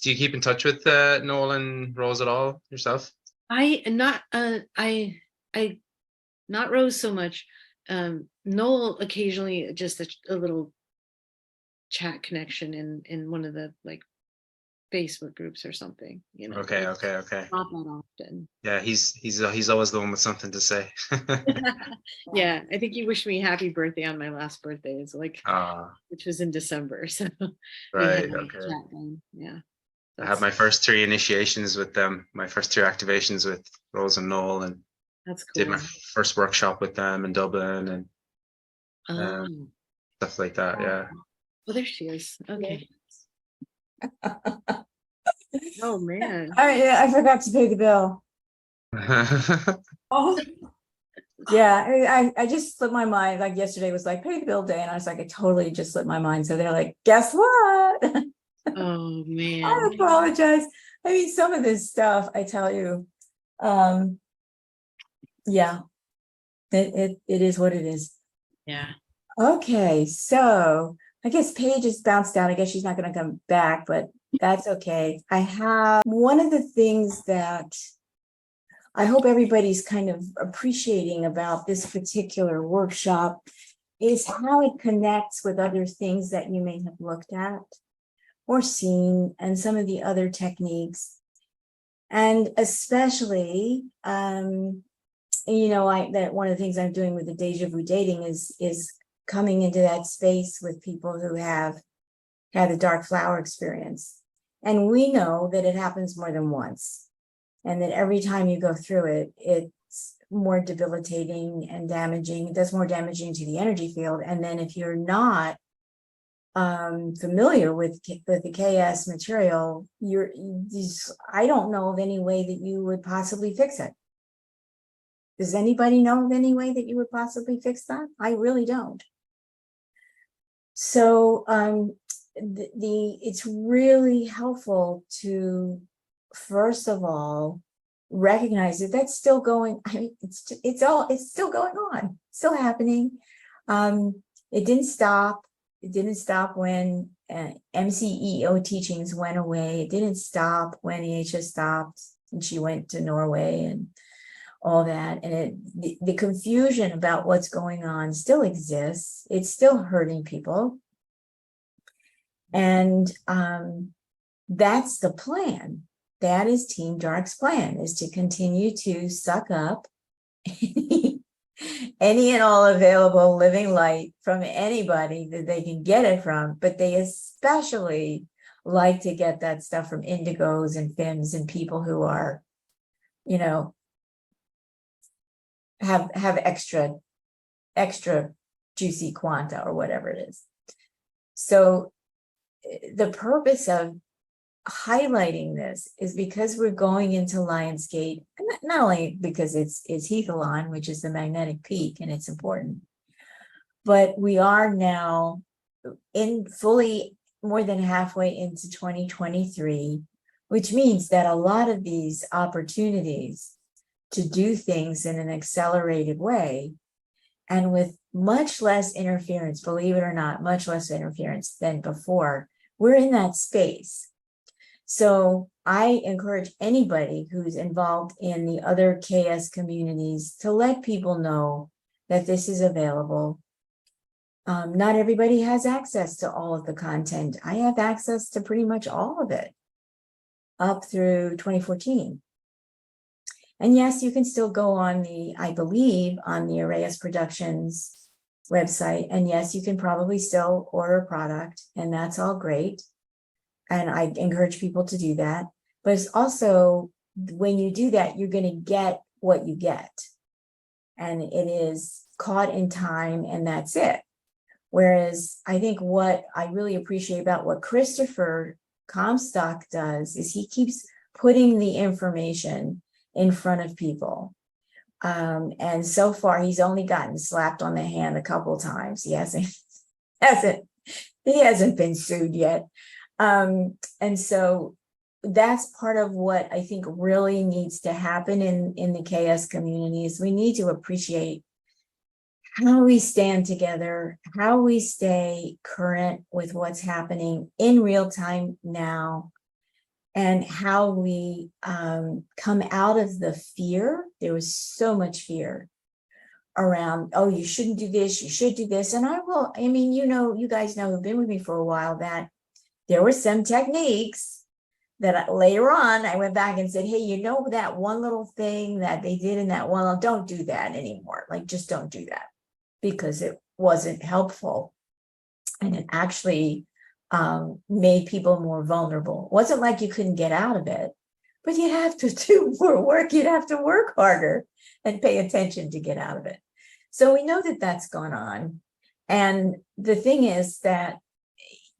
Do you keep in touch with Noel and Rose at all yourself? I not Rose so much. Noel occasionally, just a little chat connection in one of the like Facebook groups or something, Okay, okay. not that often. Yeah, he's always the one with something to say. Yeah, I think he wished me happy birthday on my last birthday. It's like, which was in December. So we had Right, a okay. chat then. Yeah. I had my first 3 initiations with them, my first 2 activations with Rose and Noel, and That's cool. did my first workshop with them in Dublin and stuff like that. Yeah. Oh, there she is. Okay. Oh man. I forgot to pay the bill. Oh, yeah. I just slipped my mind. Like yesterday was like pay the bill day, and I was like, it totally just slipped my mind. So they're like, guess what? Oh man. I apologize. I mean, some of this stuff, I tell you, yeah, it is what it is. Yeah. Okay, so I guess Paige is bounced out. I guess she's not going to come back, but that's okay. I have one of the things that I hope everybody's kind of appreciating about this particular workshop is how it connects with other things that you may have looked at or seen, and some of the other techniques. And especially, that one of the things I'm doing with the deja vu dating is coming into that space with people who have had a dark flower experience. And we know that it happens more than once. And that every time you go through it, it's more debilitating and damaging. It does more damaging to the energy field. And then if you're not familiar with the KS material, I don't know of any way that you would possibly fix it. Does anybody know of any way that you would possibly fix that? I really don't. So it's really helpful to, first of all, recognize that that's still going. I mean, it's still going on, still happening. It didn't stop. It didn't stop when MCEO teachings went away. It didn't stop when EHS stopped and she went to Norway and all that. And the confusion about what's going on still exists. It's still hurting people. And that's the plan. That is Team Dark's plan, is to continue to suck up any and all available living light from anybody that they can get it from, but they especially like to get that stuff from indigos and femmes and people who are, have extra juicy quanta or whatever it is. So the purpose of highlighting this is because we're going into Lionsgate, not only because it's Hethalon, which is the magnetic peak, and it's important, but we are now in fully more than halfway into 2023, which means that a lot of these opportunities to do things in an accelerated way and with much less interference, believe it or not, much less interference than before, we're in that space. So I encourage anybody who's involved in the other KS communities to let people know that this is available. Not everybody has access to all of the content. I have access to pretty much all of it up through 2014. And yes, you can still go on I believe, on the Arrayas Productions website. And yes, you can probably still order a product, and that's all great. And I encourage people to do that. But it's also, when you do that, you're going to get what you get. And it is caught in time, and that's it. Whereas I think what I really appreciate about what Christopher Comstock does is he keeps putting the information in front of people. And so far, he's only gotten slapped on the hand a couple of times. He hasn't been sued yet. And so that's part of what I think really needs to happen in the KS community is we need to appreciate how we stand together, how we stay current with what's happening in real time now, and how we come out of the fear. There was so much fear around, oh, you shouldn't do this, you should do this. And I mean, you guys know who've been with me for a while that there were some techniques that later on I went back and said, hey, that one little thing that they did in that one, don't do that anymore. Like, just don't do that, because it wasn't helpful. And it actually made people more vulnerable. It wasn't like you couldn't get out of it, but you have to do more work. You'd have to work harder and pay attention to get out of it. So we know that that's gone on. And the thing is that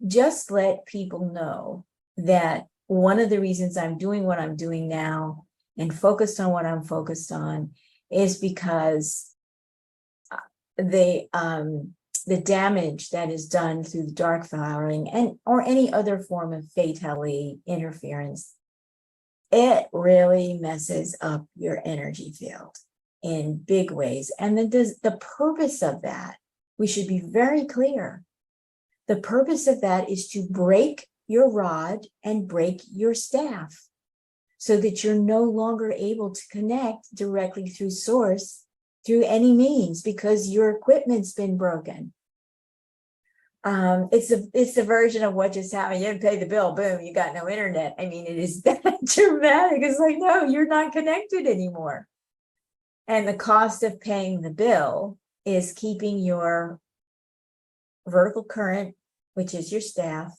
just let people know that one of the reasons I'm doing what I'm doing now and focused on what I'm focused on is because the damage that is done through the dark flowering or any other form of fatality interference, it really messes up your energy field in big ways. And the purpose of that, we should be very clear. The purpose of that is to break your rod and break your staff so that you're no longer able to connect directly through source through any means because your equipment's been broken. It's a version of what just happened. You didn't pay the bill, boom, you got no internet. I mean, it is that dramatic. It's like, no, you're not connected anymore. And the cost of paying the bill is keeping your vertical current, which is your staff,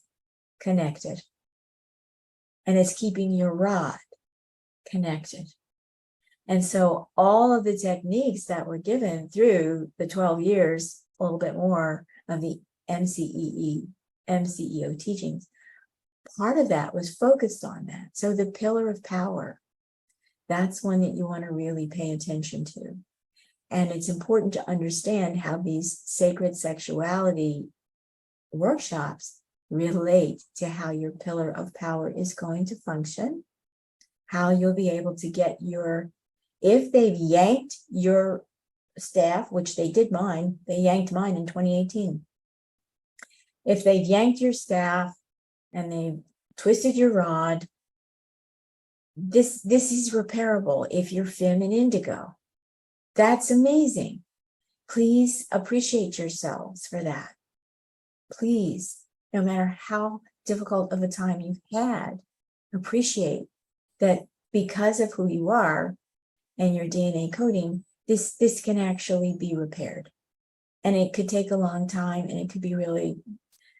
connected. And it's keeping your rod connected. And so all of the techniques that were given through the 12 years, a little bit more of the MCEO teachings, part of that was focused on that. So the pillar of power, that's one that you want to really pay attention to. And it's important to understand how these sacred sexuality workshops relate to how your pillar of power is going to function, how you'll be able to get if they've yanked your staff, which they did mine, they yanked mine in 2018. If they've yanked your staff and they've twisted your rod, this is repairable if you're femme and indigo. That's amazing. Please appreciate yourselves for that. Please, no matter how difficult of a time you've had, appreciate that because of who you are and your DNA coding, this can actually be repaired. And it could take a long time and it could be really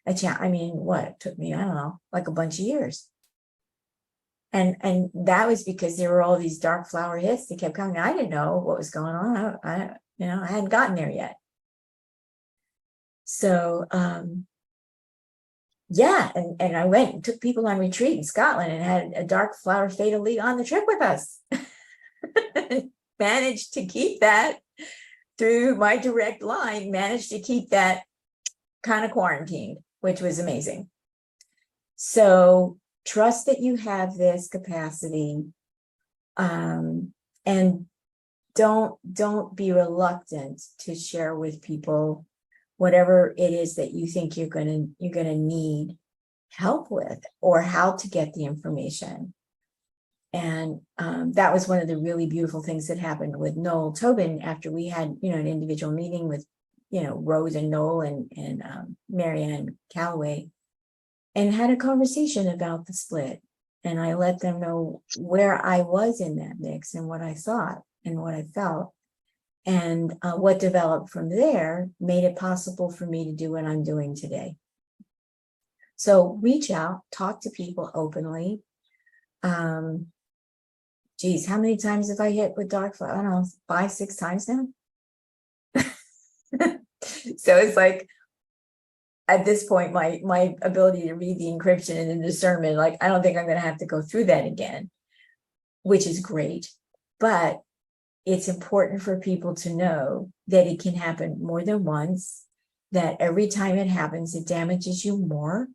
a challenge. I mean, it took me, I don't know, like a bunch of years. And that was because there were all these dark flower hits that kept coming. I didn't know what was going on. I hadn't gotten there yet. So, yeah, and I went and took people on retreat in Scotland and had a dark flower fatal lead on the trip with us. Managed to keep that through my direct line, managed to keep that kind of quarantined, which was amazing. So trust that you have this capacity, and don't be reluctant to share with people whatever it is that you think you're gonna need help with, or how to get the information. And that was one of the really beautiful things that happened with Noel Tobin after we had, an individual meeting with, Rose and Noel and Marianne Calloway, and had a conversation about the split. And I let them know where I was in that mix and what I thought and what I felt. And what developed from there made it possible for me to do what I'm doing today. So reach out, talk to people openly. Geez, how many times have I hit with dark flower? I don't know, 5-6 times now. So it's like, at this point, my ability to read the encryption and the discernment, like, I don't think I'm going to have to go through that again, which is great. But it's important for people to know that it can happen more than once, that every time it happens, it damages you more,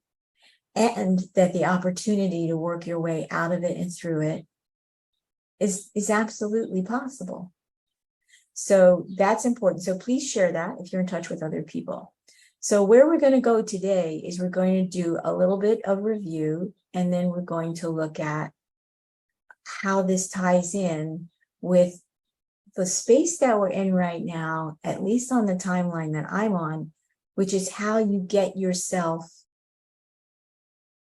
and that the opportunity to work your way out of it and through it is absolutely possible. So that's important. So please share that if you're in touch with other people. So where we're going to go today is we're going to do a little bit of review and then we're going to look at how this ties in with the space that we're in right now, at least on the timeline that I'm on, which is how you get yourself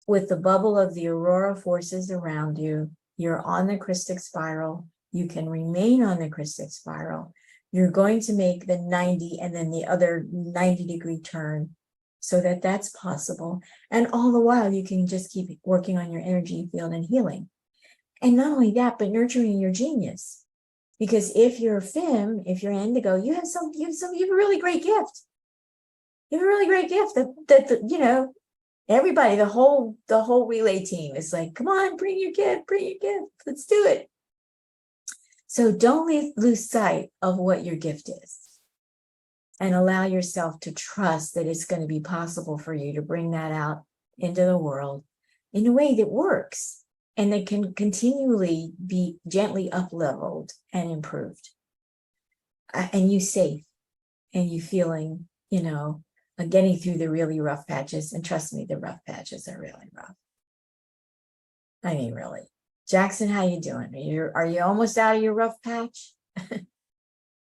with the bubble of the aurora forces around you. You're on the Christic spiral. You can remain on the Christic spiral. You're going to make the 90 and then the other 90-degree turn so that that's possible. And all the while, you can just keep working on your energy field and healing. And not only that, but nurturing your genius. Because if you're a femme, if you're indigo, you have a really great gift. You have a really great gift that you know, everybody, the whole relay team is like, come on, bring your gift, let's do it. So don't lose sight of what your gift is, and allow yourself to trust that it's going to be possible for you to bring that out into the world in a way that works and that can continually be gently up-leveled and improved. And you safe, and you feeling, you know, getting through the really rough patches. And trust me, the rough patches are really rough. I mean, really. Jackson, how you doing? Are you almost out of your rough patch?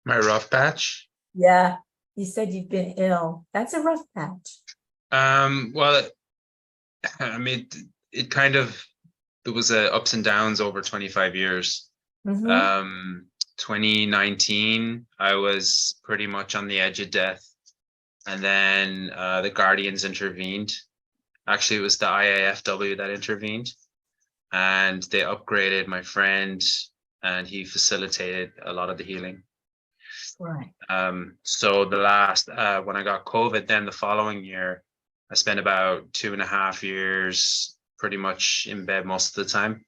My rough patch? Yeah, you said you've been ill. That's a rough patch. Well, I mean, it kind of, there was ups and downs over 25 years. 2019, I was pretty much on the edge of death. And then the Guardians intervened. Actually, it was the IAFW that intervened. And they upgraded my friend, and he facilitated a lot of the healing. Right. So the last, when I got COVID, then the following year, I spent about 2.5 years pretty much in bed most of the time.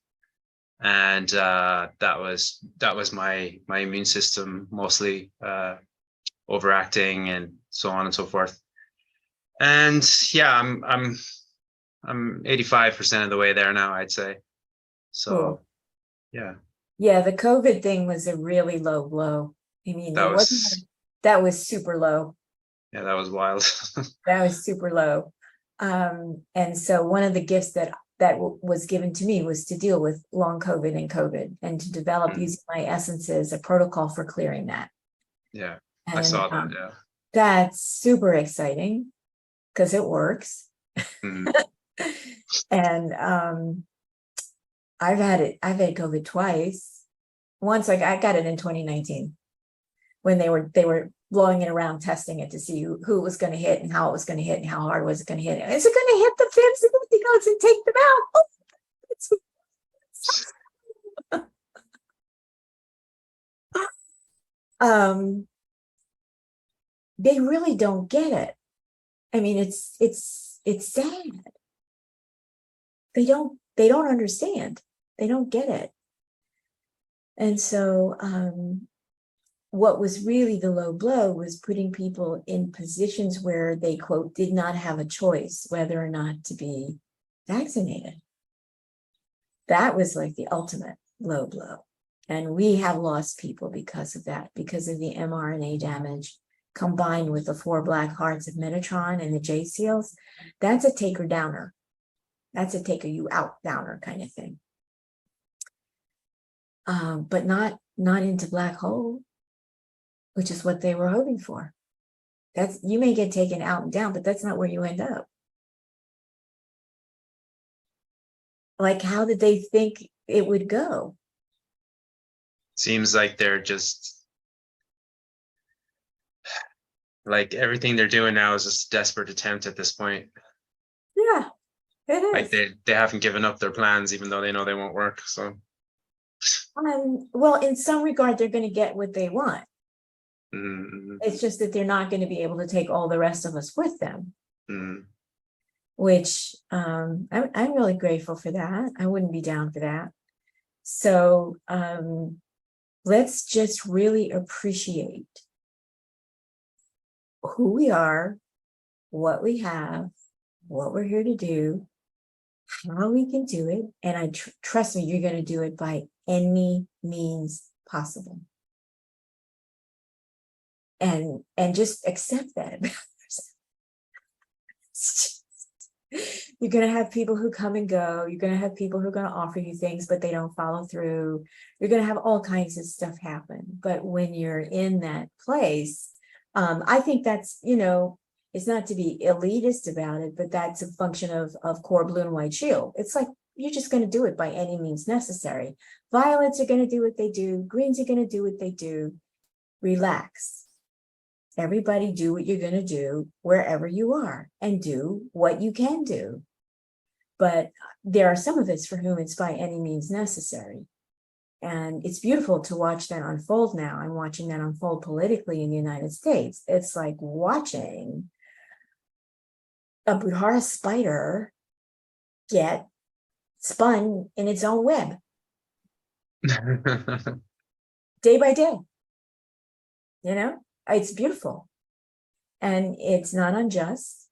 And that was my immune system mostly overacting and so on and so forth. And yeah, I'm 85% of the way there now, I'd say. So Cool. yeah. Yeah, the COVID thing was a really low blow. I mean, That that was super low. Yeah, that was wild. That was super low. And so one of the gifts that was given to me was to deal with long COVID and to develop using my essences, a protocol for clearing that. Yeah, and, I saw that. Yeah. That's super exciting because it works. Mhm. And I've had COVID twice. Once I got it in 2019 when they were blowing it around, testing it to see who it was going to hit and how it was going to hit and how hard was it going to hit. Is it going to hit the fibs and the goats and take them out? They really don't get it. I mean, it's sad. They don't understand. They don't get it. And so what was really the low blow was putting people in positions where they, quote, did not have a choice whether or not to be vaccinated. That was like the ultimate low blow. And we have lost people because of that, because of the mRNA damage combined with the 4 black hearts of Metatron and the J seals. That's a taker downer. That's a taker you out downer kind of thing. But not into black hole, which is what they were hoping for. You may get taken out and down, but that's not where you end up. Like, how did they think it would go? Seems like they're just like everything they're doing now is just a desperate attempt at this point. Yeah, it is. Like they haven't given up their plans, even though they know they won't work. So well, in some regard, they're going to get what they want. mm-hmm. It's just that they're not going to be able to take all the rest of us with them. Mm-hmm. Which I'm really grateful for that. I wouldn't be down for that. So let's just really appreciate who we are, what we have, what we're here to do, how we can do it. And I trust me, you're going to do it by any means possible. And just accept that. You're going to have people who come and go. You're going to have people who are going to offer you things, but they don't follow through. You're going to have all kinds of stuff happen. But when you're in that place, I think that's, it's not to be elitist about it, but that's a function of core blue and white shield. It's like, you're just going to do it by any means necessary. Violets are going to do what they do. Greens are going to do what they do. Relax. Everybody do what you're going to do wherever you are and do what you can do. But there are some of us for whom it's by any means necessary. And it's beautiful to watch that unfold now. I'm watching that unfold politically in the United States. It's like watching a Buddhara spider get spun in its own web day by day. It's beautiful. And it's not unjust.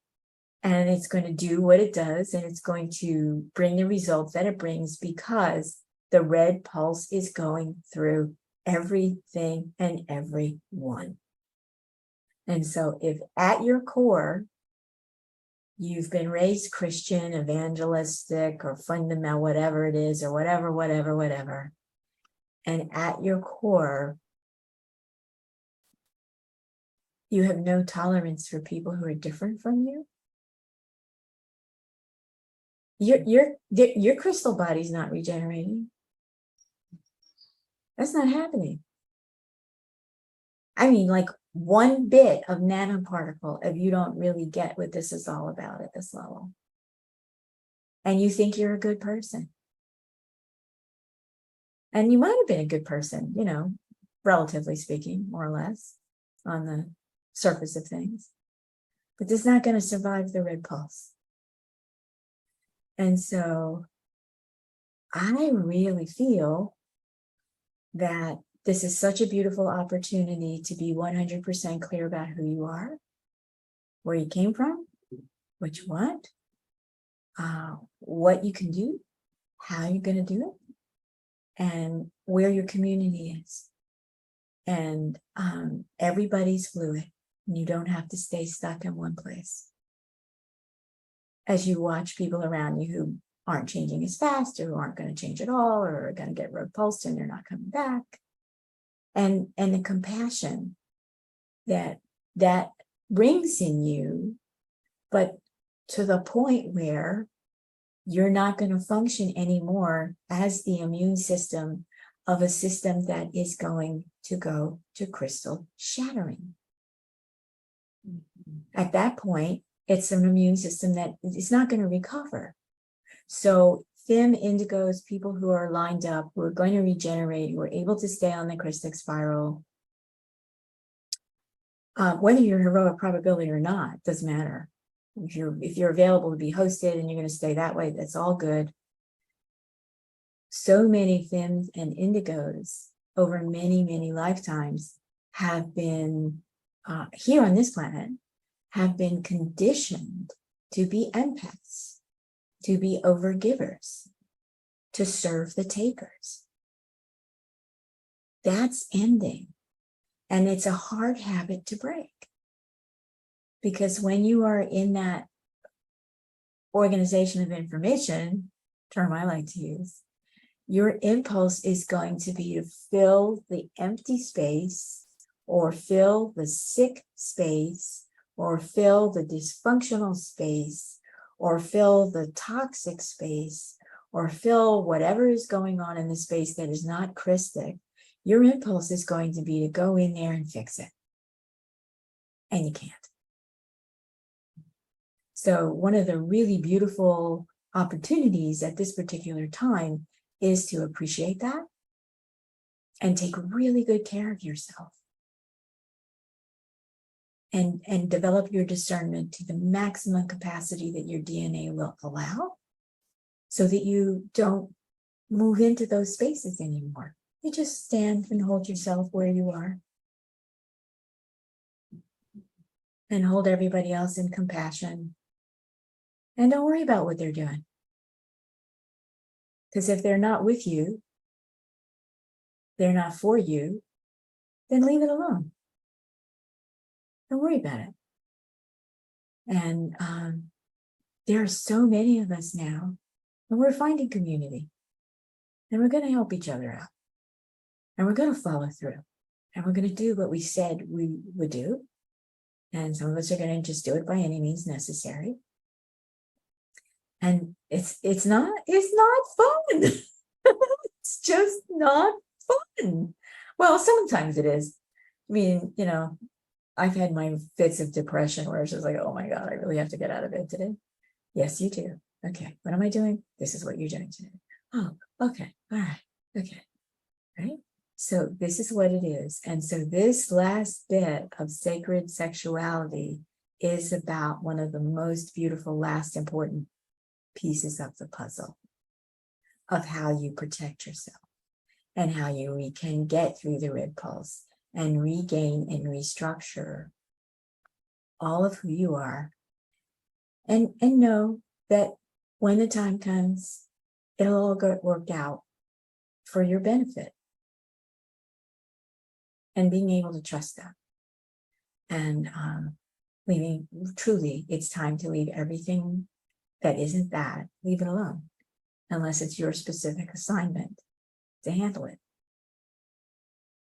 And it's going to do what it does. And it's going to bring the results that it brings because the red pulse is going through everything and everyone. And so if at your core, you've been raised Christian, evangelistic, or fundamental, whatever it is, or whatever. And at your core, you have no tolerance for people who are different from you. Your crystal body's not regenerating. That's not happening. I mean, like 1 bit of nanoparticle if you don't really get what this is all about at this level. And you think you're a good person. And you might have been a good person, relatively speaking, more or less, on the surface of things. But this is not going to survive the red pulse. And so I really feel that this is such a beautiful opportunity to be 100% clear about who you are, where you came from, what you want, what you can do, how you're going to do it, and where your community is. And everybody's fluid. And you don't have to stay stuck in one place. As you watch people around you who aren't changing as fast, or who aren't going to change at all, or are going to get repulsed and they're not coming back. And the compassion that brings in you, but to the point where you're not going to function anymore as the immune system of a system that is going to go to crystal shattering. At that point, it's an immune system that is not going to recover. So Fem indigos, people who are lined up, who are going to regenerate, who are able to stay on the Christic spiral, whether you're heroic probability or not, doesn't matter. If you're available to be hosted and you're going to stay that way, that's all good. So many Fems and indigos over many, many lifetimes have been here on this planet, have been conditioned to be empaths, to be overgivers, to serve the takers. That's ending. And it's a hard habit to break. Because when you are in that organization of information, term I like to use, your impulse is going to be to fill the empty space, or fill the sick space, or fill the dysfunctional space, or fill the toxic space, or fill whatever is going on in the space that is not Christic. Your impulse is going to be to go in there and fix it. And you can't. So one of the really beautiful opportunities at this particular time is to appreciate that and take really good care of yourself. And develop your discernment to the maximum capacity that your DNA will allow, so that you don't move into those spaces anymore. You just stand and hold yourself where you are. And hold everybody else in compassion. And don't worry about what they're doing. Because if they're not with you, they're not for you, then leave it alone. Don't worry about it. And there are so many of us now, and we're finding community. And we're going to help each other out. And we're going to follow through. And we're going to do what we said we would do. And some of us are going to just do it by any means necessary. And it's not fun. It's just not fun. Well, sometimes it is. I mean, you know, I've had my fits of depression where it's just like, oh my God, I really have to get out of bed today. Yes, you do. Okay, what am I doing? This is what you're doing today. Oh, okay, all right, okay, right? So this is what it is. And so this last bit of sacred sexuality is about one of the most beautiful, last important pieces of the puzzle of how you protect yourself and how you can get through the rib pulse and regain and restructure all of who you are, and know that when the time comes, it'll all get worked out for your benefit. And being able to trust that. And leaving, truly, it's time to leave everything that isn't that, leave it alone, unless it's your specific assignment to handle it.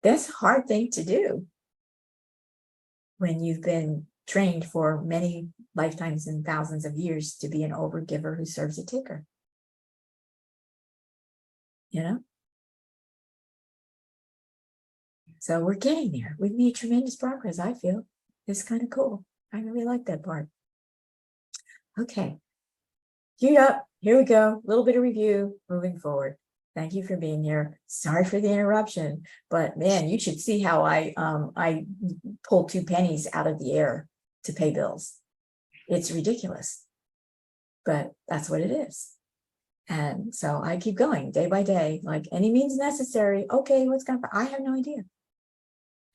That's a hard thing to do when you've been trained for many lifetimes and thousands of years to be an overgiver who serves a taker. You know? So we're getting there. We've made tremendous progress, I feel. It's kind of cool. I really like that part. Okay. Queued up. Here we go. A little bit of review moving forward. Thank you for being here. Sorry for the interruption, but man, you should see how I pulled 2 pennies out of the air to pay bills. It's ridiculous, but that's what it is. And so I keep going day by day, like any means necessary. Okay, what's going to happen? I have no idea.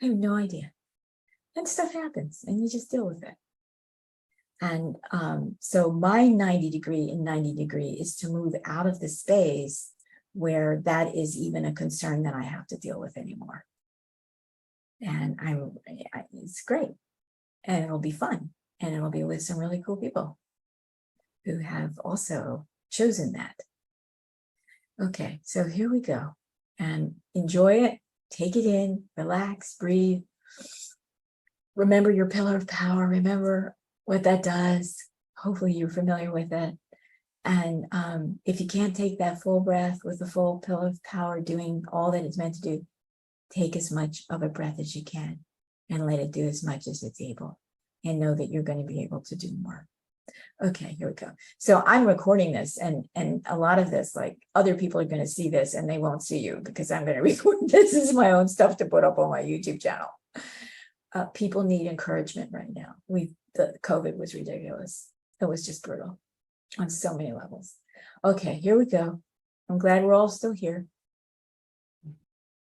I have no idea. And stuff happens and you just deal with it. And so my 90 degree and 90 degree is to move out of the space where that is even a concern that I have to deal with anymore. And it's great. And it'll be fun. And it'll be with some really cool people who have also chosen that. Okay, so here we go. And enjoy it. Take it in, relax, breathe. Remember your pillar of power. Remember what that does. Hopefully you're familiar with it. And if you can't take that full breath with the full pillar of power doing all that it's meant to do, take as much of a breath as you can and let it do as much as it's able. And know that you're going to be able to do more. Okay, here we go. So I'm recording this and a lot of this, like other people are going to see this and they won't see you because I'm going to record this as my own stuff to put up on my YouTube channel. People need encouragement right now. The COVID was ridiculous. It was just brutal on so many levels. Okay, here we go. I'm glad we're all still here.